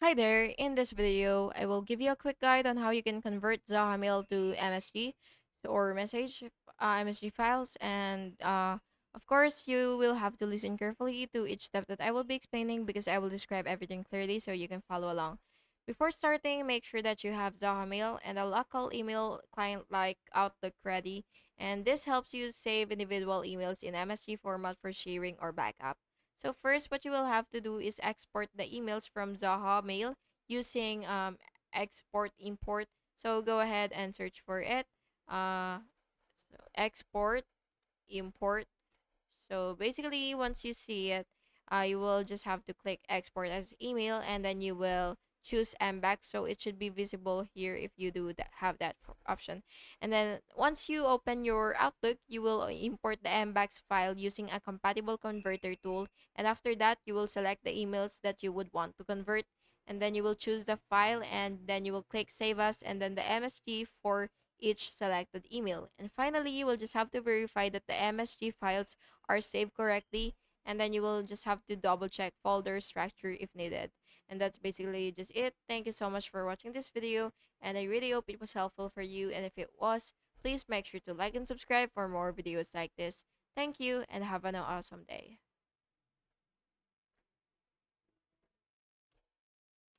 Hi there, in this video, I will give you a quick guide on how you can convert Zoho Mail to MSG or MSG files, and of course, you will have to listen carefully to each step that I will be explaining because I will describe everything clearly so you can follow along. Before starting, make sure that you have Zoho Mail and a local email client like Outlook ready, and this helps you save individual emails in MSG format for sharing or backup. So first, what you will have to do is export the emails from Zoho Mail using export import. So go ahead and search for it. Export import. So basically, once you see it, you will just have to click export as email, and then you will choose MBAX. So it should be visible here if you do that, have that option. And then once you open your Outlook, you will import the MBAX file using a compatible converter tool. And after that, you will select the emails that you would want to convert. And then you will choose the file, and then you will click save as, and then the MSG for each selected email. And finally, you will just have to verify that the MSG files are saved correctly, and then you will just have to double check folder structure if needed. And that's basically just it. Thank you so much for watching this video, and I really hope it was helpful for you, and if it was, please make sure to like and subscribe for more videos like this. Thank you and have an awesome day.